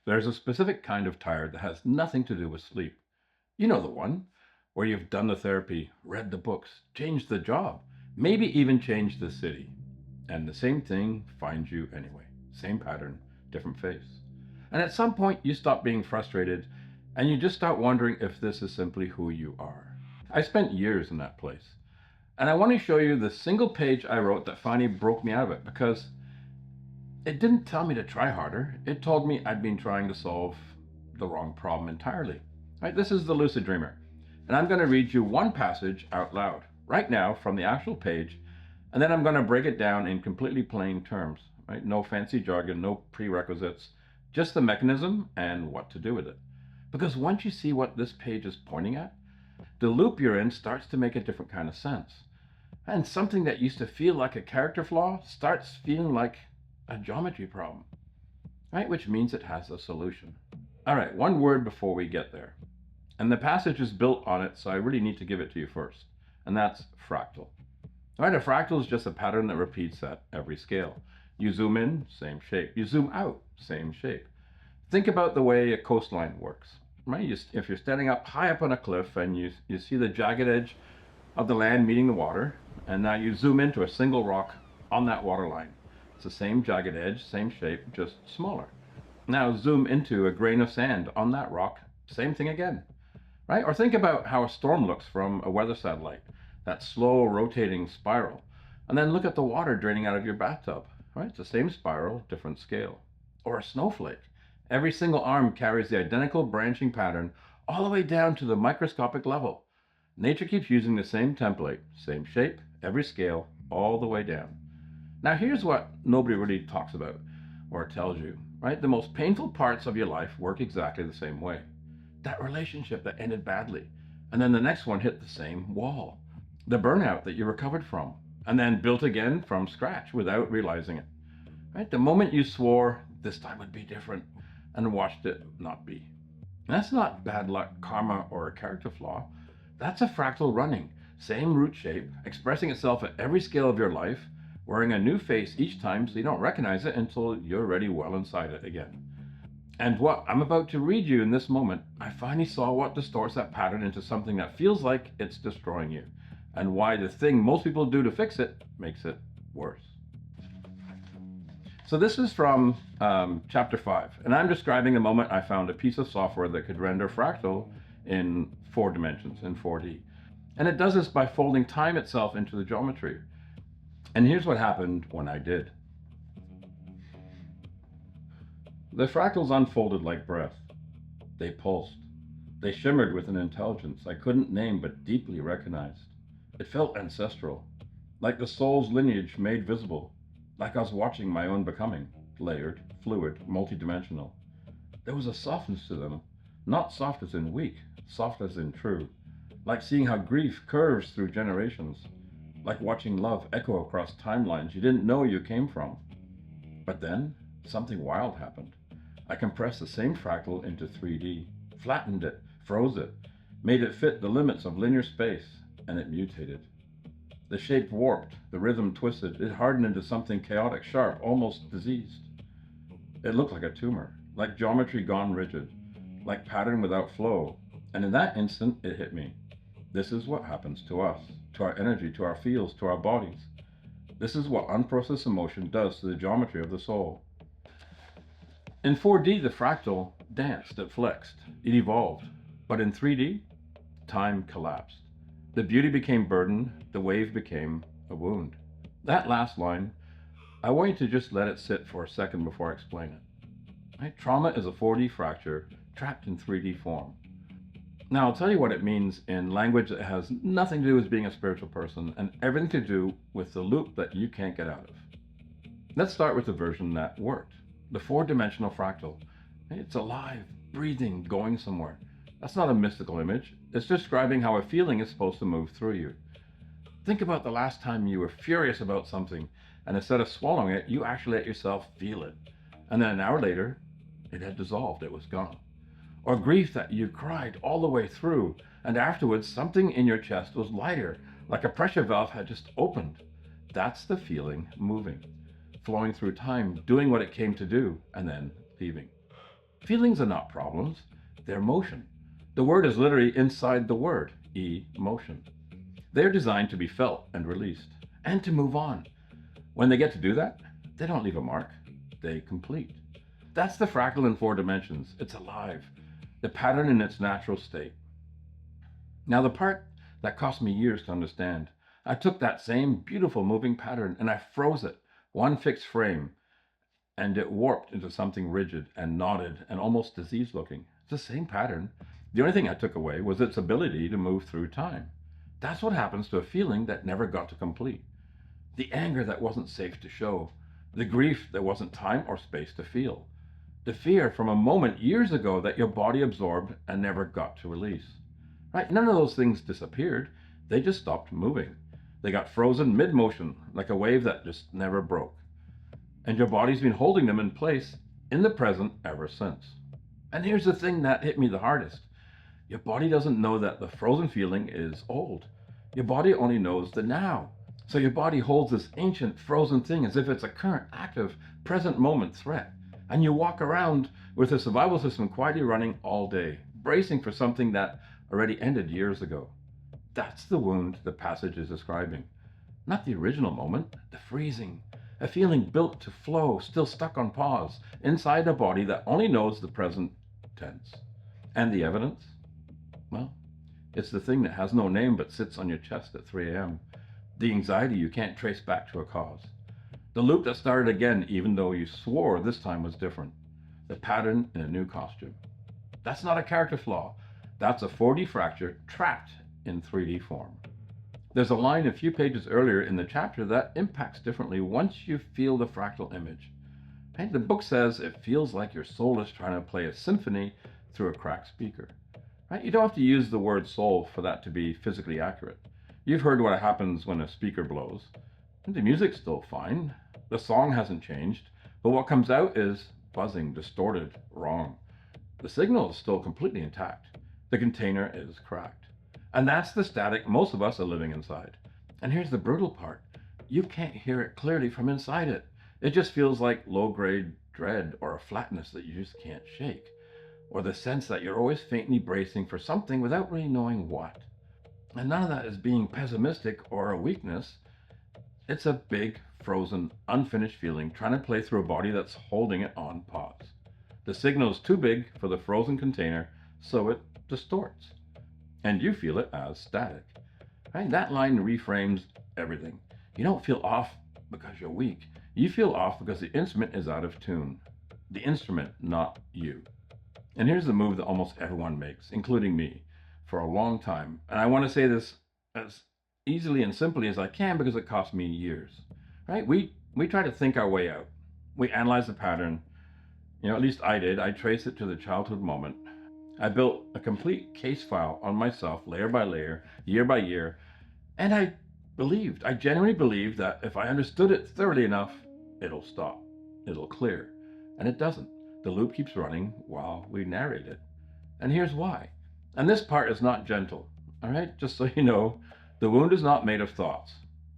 There's a specific kind of tired that has nothing to do with sleep. You know the one where you've done the therapy, read the books, changed the job, maybe even changed the city. And the same thing finds you anyway. Same pattern, different face. And at some point, you stop being frustrated and you just start wondering if this is simply who you are. I spent years in that place. And I want to show you the single page I wrote that finally broke me out of it because it didn't tell me to try harder. It told me I'd been trying to solve the wrong problem entirely. Right, this is the Lucid Dreamer. And I'm going to read you one passage out loud right now from the actual page. And then I'm going to break it down in completely plain terms. Right? No fancy jargon, no prerequisites, just the mechanism and what to do with it. Because once you see what this page is pointing at, the loop you're in starts to make a different kind of sense. And something that used to feel like a character flaw starts feeling like a geometry problem, right? Which means it has a solution. All right, one word before we get there. And the passage is built on it, so I really need to give it to you first. And that's fractal. All right, a fractal is just a pattern that repeats at every scale. You zoom in, same shape. You zoom out, same shape. Think about the way a coastline works, right? If you're standing up high up on a cliff and you see the jagged edge of the land meeting the water, and now you zoom into a single rock on that water line. It's the same jagged edge, same shape, just smaller. Now zoom into a grain of sand on that rock, same thing again, right? Or think about how a storm looks from a weather satellite, that slow rotating spiral. And then look at the water draining out of your bathtub, right? It's the same spiral, different scale. Or a snowflake. Every single arm carries the identical branching pattern all the way down to the microscopic level. Nature keeps using the same template, same shape, every scale, all the way down. Now here's what nobody really talks about or tells you, right? The most painful parts of your life work exactly the same way. That relationship that ended badly, and then the next one hit the same wall. The burnout that you recovered from, and then built again from scratch without realizing it. Right? The moment you swore this time would be different and watched it not be. And that's not bad luck, karma, or a character flaw. That's a fractal running, same root shape, expressing itself at every scale of your life, wearing a new face each time so you don't recognize it until you're already well inside it again. And what I'm about to read you in this moment, I finally saw what distorts that pattern into something that feels like it's destroying you, and why the thing most people do to fix it makes it worse. So this is from chapter 5, and I'm describing the moment I found a piece of software that could render fractal in 4 dimensions, in 4D. And it does this by folding time itself into the geometry. And here's what happened when I did. The fractals unfolded like breath. They pulsed. They shimmered with an intelligence I couldn't name but deeply recognized. It felt ancestral, like the soul's lineage made visible, like I was watching my own becoming, layered, fluid, multidimensional. There was a softness to them, not soft as in weak, soft as in true, like seeing how grief curves through generations, like watching love echo across timelines you didn't know you came from. But then, something wild happened. I compressed the same fractal into 3D, flattened it, froze it, made it fit the limits of linear space, and it mutated. The shape warped, the rhythm twisted, it hardened into something chaotic, sharp, almost diseased. It looked like a tumor, like geometry gone rigid, like pattern without flow, and in that instant it hit me. This is what happens to us, to our energy, to our fields, to our bodies. This is what unprocessed emotion does to the geometry of the soul. In 4D, the fractal danced, it flexed, it evolved. But in 3D, time collapsed. The beauty became burden, the wave became a wound. That last line, I want you to just let it sit for a second before I explain it. Right? Trauma is a 4D fracture trapped in 3D form. Now, I'll tell you what it means in language that has nothing to do with being a spiritual person and everything to do with the loop that you can't get out of. Let's start with the version that worked. The 4-dimensional fractal. It's alive, breathing, going somewhere. That's not a mystical image. It's describing how a feeling is supposed to move through you. Think about the last time you were furious about something, and instead of swallowing it, you actually let yourself feel it. And then an hour later, it had dissolved, it was gone. Or grief that you cried all the way through, and afterwards something in your chest was lighter, like a pressure valve had just opened. That's the feeling moving, flowing through time, doing what it came to do, and then leaving. Feelings are not problems, they're motion. The word is literally inside the word, emotion. They're designed to be felt and released, and to move on. When they get to do that, they don't leave a mark, they complete. That's the fractal in 4 dimensions. It's alive, the pattern in its natural state. Now, the part that cost me years to understand, I took that same beautiful moving pattern and I froze it, one fixed frame, and it warped into something rigid and knotted and almost disease looking. It's the same pattern. The only thing I took away was its ability to move through time. That's what happens to a feeling that never got to complete. The anger that wasn't safe to show, the grief that wasn't time or space to feel, the fear from a moment years ago that your body absorbed and never got to release. Right? None of those things disappeared. They just stopped moving. They got frozen mid-motion, like a wave that just never broke. And your body's been holding them in place in the present ever since. And here's the thing that hit me the hardest. Your body doesn't know that the frozen feeling is old. Your body only knows the now. So your body holds this ancient frozen thing as if it's a current, active, present moment threat. And you walk around with the survival system quietly running all day, bracing for something that already ended years ago. That's the wound the passage is describing. Not the original moment, the freezing. A feeling built to flow, still stuck on pause, inside a body that only knows the present tense. And the evidence? Well, it's the thing that has no name but sits on your chest at 3 a.m. The anxiety you can't trace back to a cause. The loop that started again even though you swore this time was different. The pattern in a new costume. That's not a character flaw. That's a 4D fracture trapped in 3D form. There's a line a few pages earlier in the chapter that impacts differently once you feel the fractal image. Right? The book says it feels like your soul is trying to play a symphony through a cracked speaker. Right? You don't have to use the word soul for that to be physically accurate. You've heard what happens when a speaker blows. And the music's still fine. The song hasn't changed. But what comes out is buzzing, distorted, wrong. The signal is still completely intact. The container is cracked. And that's the static most of us are living inside. And here's the brutal part. You can't hear it clearly from inside it. It just feels like low-grade dread or a flatness that you just can't shake. Or the sense that you're always faintly bracing for something without really knowing what. And none of that is being pessimistic or a weakness. It's a big, frozen, unfinished feeling trying to play through a body that's holding it on pause. The signal's too big for the frozen container, so it distorts. And you feel it as static. Right? That line reframes everything. You don't feel off because you're weak. You feel off because the instrument is out of tune. The instrument, not you. And here's the move that almost everyone makes, including me, for a long time. And I want to say this as easily and simply as I can because it cost me years. Right? We try to think our way out. We analyze the pattern. At least I did. I trace it to the childhood moment. I built a complete case file on myself, layer by layer, year by year, and I genuinely believed that if I understood it thoroughly enough, it'll stop, it'll clear, and it doesn't. The loop keeps running while we narrate it. And here's why. And this part is not gentle, all right? Just so you know, the wound is not made of thoughts.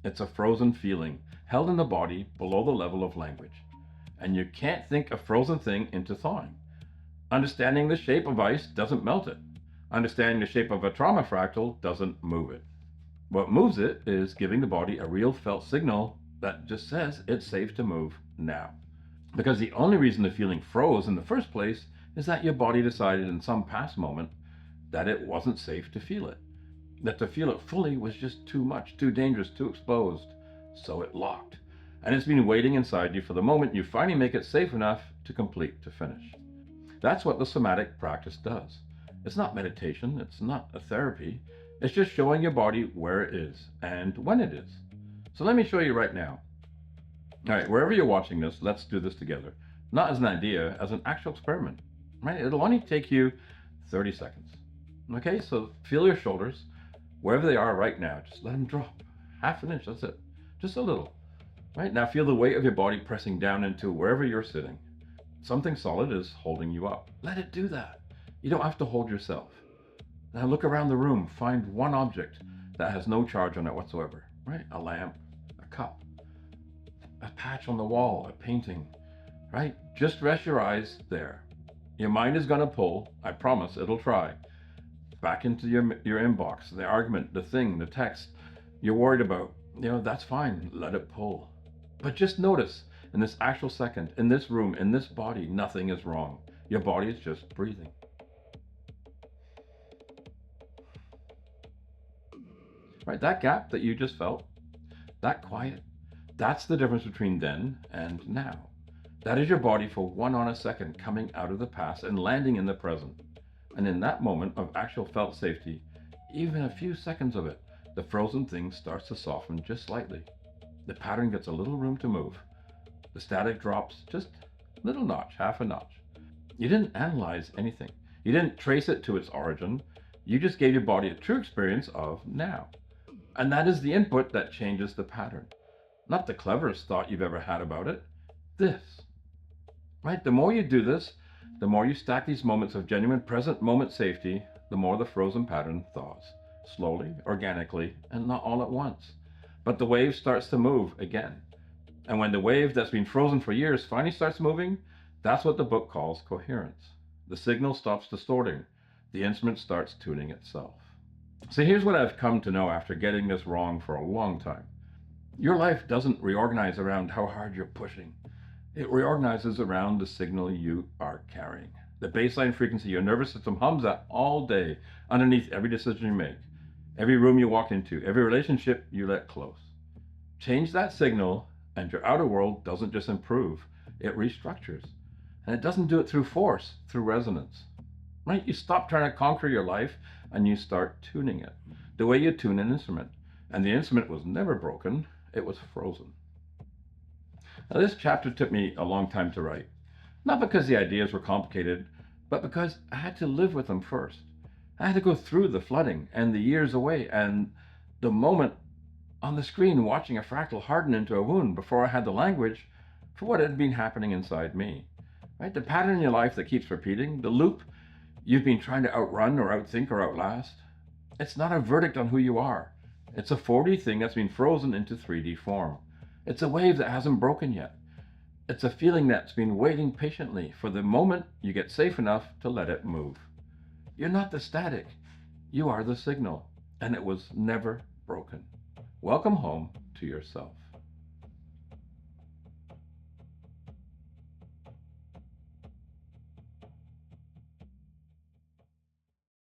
It's a frozen feeling held in the body below the level of language. And you can't think a frozen thing into thawing. Understanding the shape of ice doesn't melt it. Understanding the shape of a trauma fractal doesn't move it. What moves it is giving the body a real felt signal that just says it's safe to move now. Because the only reason the feeling froze in the first place is that your body decided in some past moment that it wasn't safe to feel it. That to feel it fully was just too much, too dangerous, too exposed. So it locked. And it's been waiting inside you for the moment you finally make it safe enough to complete, to finish. That's what the somatic practice does. It's not meditation, it's not a therapy. It's just showing your body where it is and when it is. So let me show you right now. All right, wherever you're watching this, let's do this together. Not as an idea, as an actual experiment. Right? It'll only take you 30 seconds. Okay, so feel your shoulders, wherever they are right now. Just let them drop. Half an inch, that's it. Just a little. Right, now feel the weight of your body pressing down into wherever you're sitting. Something solid is holding you up. Let it do that. You don't have to hold yourself. Now look around the room. Find one object that has no charge on it whatsoever. Right? A lamp, a cup, a patch on the wall, a painting. Right? Just rest your eyes there. Your mind is going to pull, I promise it'll try, back into your inbox, the argument, the thing, the text you're worried about. That's fine. Let it pull. But just notice, in this actual second, in this room, in this body, nothing is wrong. Your body is just breathing. Right? That gap that you just felt, that quiet, that's the difference between then and now. That is your body for one honest second coming out of the past and landing in the present. And in that moment of actual felt safety, even a few seconds of it, the frozen thing starts to soften just slightly. The pattern gets a little room to move. The static drops just a little notch, half a notch. You didn't analyze anything. You didn't trace it to its origin. You just gave your body a true experience of now. And that is the input that changes the pattern. Not the cleverest thought you've ever had about it. This. Right? The more you do this, the more you stack these moments of genuine present moment safety, the more the frozen pattern thaws. Slowly, organically, and not all at once. But the wave starts to move again. And when the wave that's been frozen for years finally starts moving, that's what the book calls coherence. The signal stops distorting. The instrument starts tuning itself. So here's what I've come to know after getting this wrong for a long time. Your life doesn't reorganize around how hard you're pushing. It reorganizes around the signal you are carrying. The baseline frequency your nervous system hums at all day underneath every decision you make, every room you walk into, every relationship you let close. Change that signal and your outer world doesn't just improve, it restructures. And it doesn't do it through force, through resonance. Right? You stop trying to conquer your life and you start tuning it. The way you tune an instrument. And the instrument was never broken, it was frozen. Now, this chapter took me a long time to write. Not because the ideas were complicated, but because I had to live with them first. I had to go through the flooding and the years away and the moment on the screen watching a fractal harden into a wound before I had the language for what had been happening inside me. Right? The pattern in your life that keeps repeating, the loop you've been trying to outrun or outthink or outlast, it's not a verdict on who you are. It's a 4D thing that's been frozen into 3D form. It's a wave that hasn't broken yet. It's a feeling that's been waiting patiently for the moment you get safe enough to let it move. You're not the static. You are the signal, and it was never broken. Welcome home to yourself.